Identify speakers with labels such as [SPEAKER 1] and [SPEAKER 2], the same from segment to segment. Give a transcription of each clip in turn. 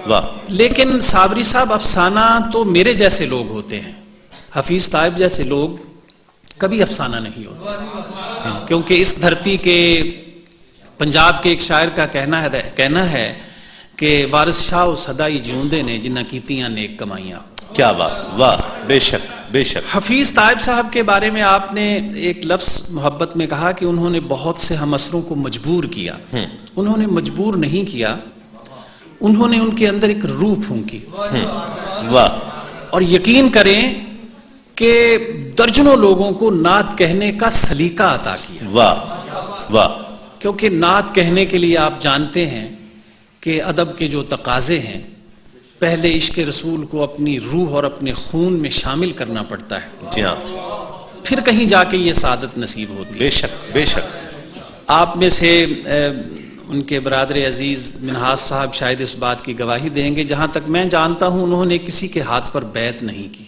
[SPEAKER 1] واہ.
[SPEAKER 2] لیکن صابری صاحب افسانہ تو میرے جیسے لوگ ہوتے ہیں، حفیظ طائب جیسے لوگ کبھی افسانہ نہیں ہوتے، کیونکہ اس دھرتی کے پنجاب کے ایک شاعر کا کہنا ہے کہ وارث شاہ سدائی جیوندے نے جنہ کیتیاں نیک کمائیاں.
[SPEAKER 1] کیا بات، واہ، بے شک بے شک.
[SPEAKER 2] حفیظ طائب صاحب کے بارے میں آپ نے ایک لفظ محبت میں کہا کہ انہوں نے بہت سے ہم اثروں کو مجبور کیا. انہوں نے مجبور نہیں کیا، انہوں نے ان کے اندر ایک روح پھونکی.
[SPEAKER 1] واہ.
[SPEAKER 2] اور یقین کریں کہ درجنوں لوگوں کو نعت کہنے کا سلیقہ عطا کیا.
[SPEAKER 1] واہ واہ.
[SPEAKER 2] کیونکہ نعت کہنے کے لیے آپ جانتے ہیں کہ ادب کے جو تقاضے ہیں، پہلے عشق رسول کو اپنی روح اور اپنے خون میں شامل کرنا پڑتا ہے.
[SPEAKER 1] جی ہاں.
[SPEAKER 2] پھر کہیں جا کے یہ سعادت نصیب ہوتی ہے.
[SPEAKER 1] بے شک بے شک.
[SPEAKER 2] آپ میں سے ان کے برادر عزیز منہاس صاحب شاید اس بات کی گواہی دیں گے، جہاں تک میں جانتا ہوں انہوں نے کسی کے ہاتھ پر بیعت نہیں کی.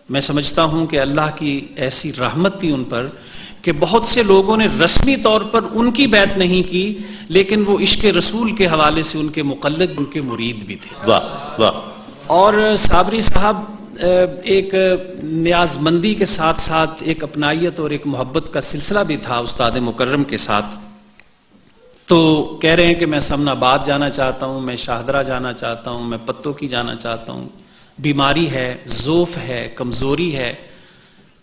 [SPEAKER 2] میں سمجھتا ہوں کہ اللہ کی ایسی رحمت تھی ان پر کہ بہت سے لوگوں نے رسمی طور پر ان کی بیعت نہیں کی، لیکن وہ عشق رسول کے حوالے سے ان کے مقلد، ان کے مرید بھی تھے.
[SPEAKER 1] واہ واہ.
[SPEAKER 2] اور صابری صاحب ایک نیاز مندی کے ساتھ ساتھ ایک اپنائیت اور ایک محبت کا سلسلہ بھی تھا استاد مکرم کے ساتھ. تو کہہ رہے ہیں کہ میں سمن آباد جانا چاہتا ہوں، میں شاہدرہ جانا چاہتا ہوں، میں پتوں کی جانا چاہتا ہوں. بیماری ہے، ذوف ہے، کمزوری ہے.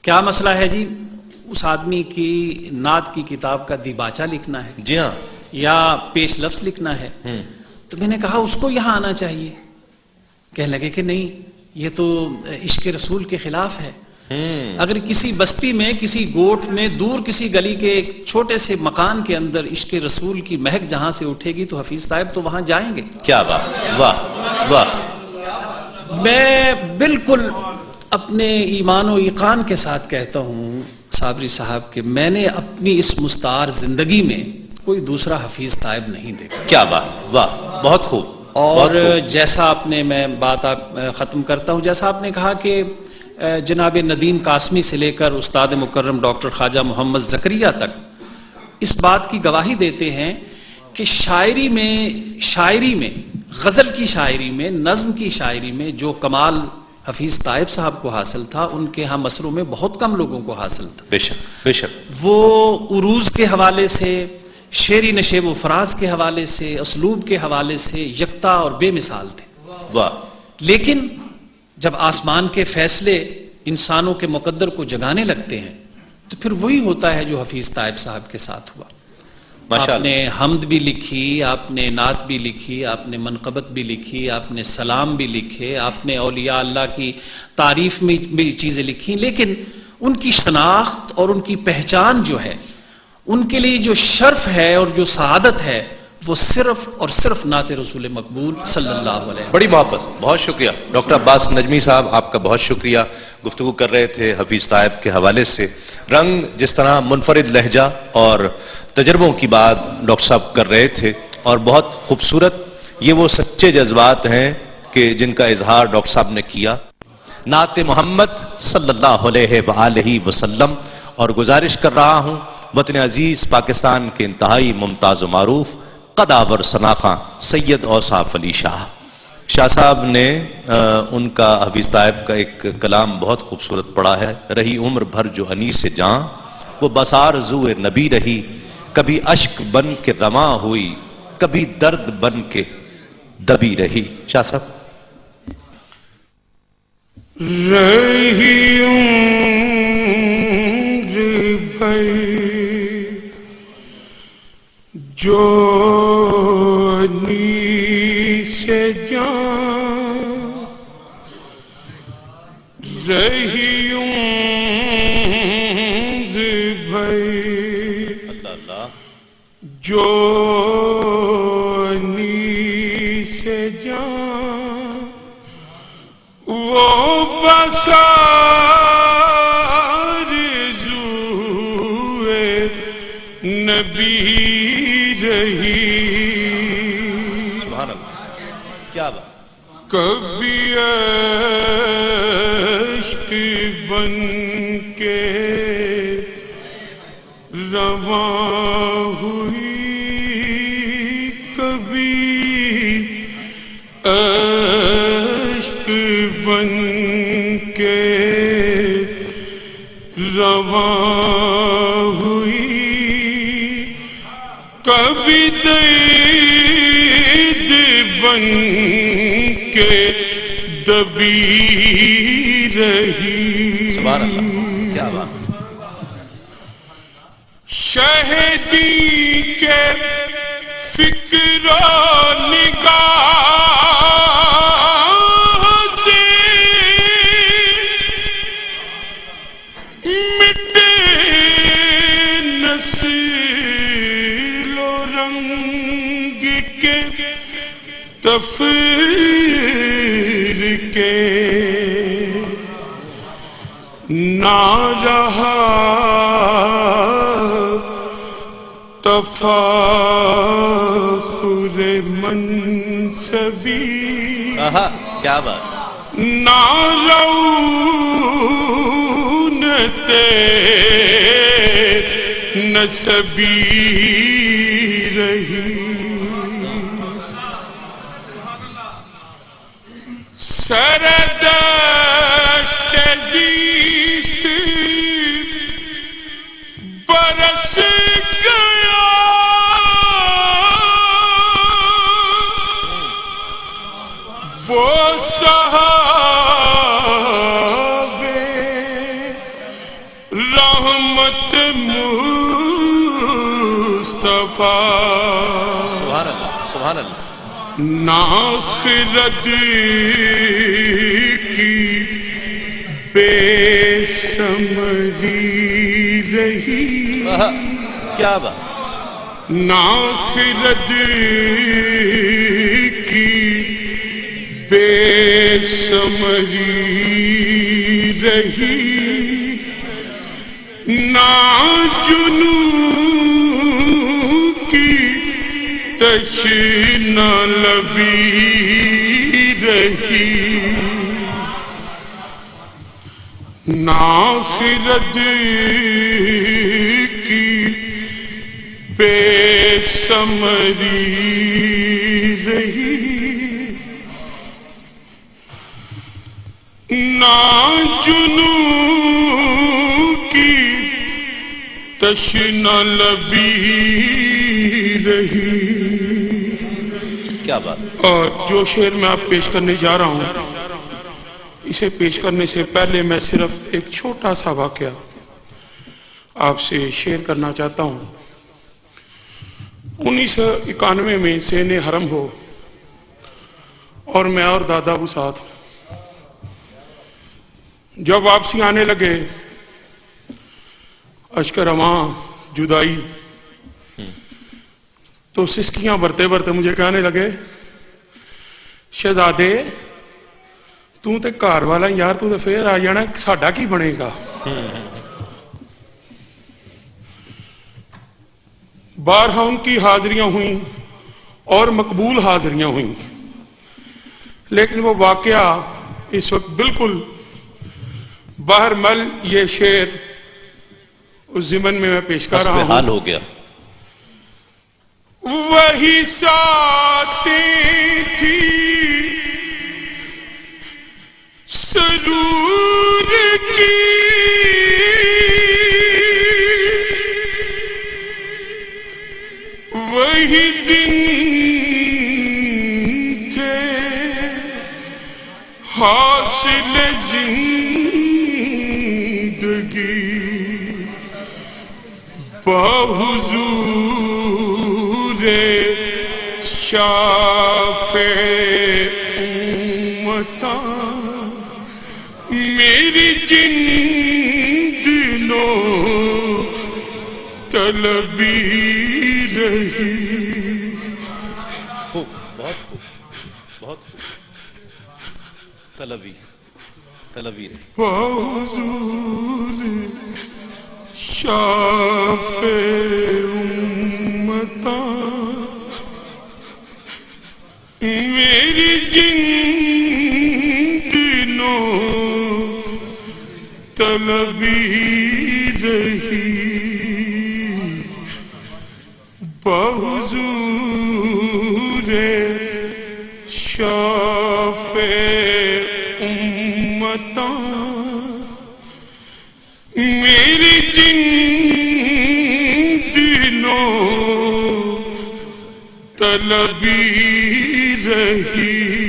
[SPEAKER 2] کیا مسئلہ ہے جی؟ اس آدمی کی نعت کی کتاب کا دیباچہ لکھنا ہے.
[SPEAKER 1] جی ہاں.
[SPEAKER 2] یا پیش لفظ لکھنا ہے. تو میں نے کہا اس کو یہاں آنا چاہیے. کہنے لگے کہ نہیں، یہ تو عشق رسول کے خلاف ہے. اگر کسی بستی میں، کسی گوٹھ میں، دور کسی گلی کے ایک چھوٹے سے مکان کے اندر عشق رسول کی مہک جہاں سے اٹھے گی تو حفیظ طائب تو وہاں جائیں گے.
[SPEAKER 1] کیا بات، واہ واہ.
[SPEAKER 2] میں بالکل اپنے ایمان و ایقان کے ساتھ کہتا ہوں صابری صاحب کہ میں نے اپنی اس مستعار زندگی میں کوئی دوسرا حفیظ طائب نہیں دیکھا.
[SPEAKER 1] کیا بات، واہ، بہت خوب.
[SPEAKER 2] اور جیسا آپ نے، میں بات ختم کرتا ہوں، جیسا آپ نے کہا کہ جناب ندیم قاسمی سے لے کر استاد مکرم ڈاکٹر خواجہ محمد زکریا تک اس بات کی گواہی دیتے ہیں کہ شاعری میں غزل کی شاعری میں، نظم کی شاعری میں جو کمال حفیظ طائب صاحب کو حاصل تھا ان کے ہم اثروں میں بہت کم لوگوں کو حاصل تھا.
[SPEAKER 1] بے شک بے شک.
[SPEAKER 2] وہ عروض کے حوالے سے، شعری نشیب و فراز کے حوالے سے، اسلوب کے حوالے سے یکتا اور بے مثال تھے.
[SPEAKER 1] واہ.
[SPEAKER 2] لیکن جب آسمان کے فیصلے انسانوں کے مقدر کو جگانے لگتے ہیں تو پھر وہی ہوتا ہے جو حفیظ طائب صاحب کے ساتھ ہوا. آپ نے حمد بھی لکھی، آپ نے نعت بھی لکھی، آپ نے منقبت بھی لکھی، آپ نے سلام بھی لکھے، آپ نے اولیاء اللہ کی تعریف میں بھی چیزیں لکھی، لیکن ان کی شناخت اور ان کی پہچان جو ہے، ان کے لیے جو شرف ہے اور جو سعادت ہے، وہ صرف اور صرف نعت رسول مقبول صلی اللہ علیہ وسلم.
[SPEAKER 1] بڑی محبت. بہت شکریہ ڈاکٹر عباس نجمی صاحب، آپ کا بہت شکریہ. گفتگو کر رہے تھے حفیظ طائب کے حوالے سے. رنگ جس طرح منفرد لہجہ اور تجربوں کی بات ڈاکٹر صاحب کر رہے تھے، اور بہت خوبصورت یہ وہ سچے جذبات ہیں کہ جن کا اظہار ڈاکٹر صاحب نے کیا. نعت محمد صلی اللہ علیہ وآلہ وسلم. اور گزارش کر رہا ہوں وطن عزیز پاکستان کے انتہائی ممتاز و معروف قداور سناخاں سید اوصاف علی شاہ صاحب نے ان کا حفیظ طائب کا ایک کلام بہت خوبصورت پڑھا ہے. رہی عمر بھر جو انیس سے جاں، وہ بسار زوئے نبی رہی، کبھی اشک بن کے رواں ہوئی، کبھی درد بن کے دبی رہی. شاہ صاحب.
[SPEAKER 3] رہی عمر بھر جو سے جان، رہی عمر بھر جو سے جان، وہ بسار زوئے نبی رہی.
[SPEAKER 1] کیا بات.
[SPEAKER 3] کبھی عشق بن کے رواں ہوئی، کبھی اشک بن کے رواں ہوئی، کبھی دید بن کے دبی رہی۔
[SPEAKER 1] سبحان اللہ، کیا بات!
[SPEAKER 3] شہدی کے فکر و نگاہ سے مٹے نسل و رنگ کے تفریقے، نہ رہا تفاخر منصبی،
[SPEAKER 1] کیا بات!
[SPEAKER 3] نہ رونت نسبی رہی، سردشت زیست برس گیا، وہ صحابے رحمت مصطفیٰ،
[SPEAKER 1] سبحان اللہ، سبحان اللہ!
[SPEAKER 3] ناخرد کی بے ثمری رہی،
[SPEAKER 1] کیا بات!
[SPEAKER 3] ناخرد کی بے ثمری رہی، نا جنو کی تشنا لبی رہی، ناخرد کی بے ثمری رہی، نا جنو کی تشنا لبی رہی۔
[SPEAKER 1] کیا بات!
[SPEAKER 3] اور جو شعر میں آپ پیش کرنے جا رہا ہوں، اسے پیش کرنے سے پہلے میں صرف ایک چھوٹا سا واقعہ آپ سے شیئر کرنا چاہتا ہوں۔ 1991 میں سین حرم ہو اور میں اور دادا ابو ساتھ، جب واپسی آنے لگے، اشک رواں جدائی، تو سسکیاں برتے برتے مجھے کہنے لگے، شہزادے تو تے گھر والا یار، تو تے پھر آ جانا، ساڈا کی بنے گا؟ بارہا ان کی حاضریاں ہوئیں اور مقبول حاضریاں ہوئیں، لیکن وہ واقعہ اس وقت بالکل بہرمل یہ شعر اس ضمن میں پیش کر رہا ہوں،
[SPEAKER 1] حال ہو گیا۔
[SPEAKER 3] وہی ساتیں تھی سرور کی، وہی دن تھے حاصل زندگی، بحضور شافع امتاں میری جن دنوں طلبی رہی۔
[SPEAKER 1] خوب، بہت خوب، بہت خوب، طلبی رہی۔
[SPEAKER 3] حضور شافع امتاں میری جن دنوں طلبی رہی، بحضور شافع امتاں میری جن دنوں طلبی رہی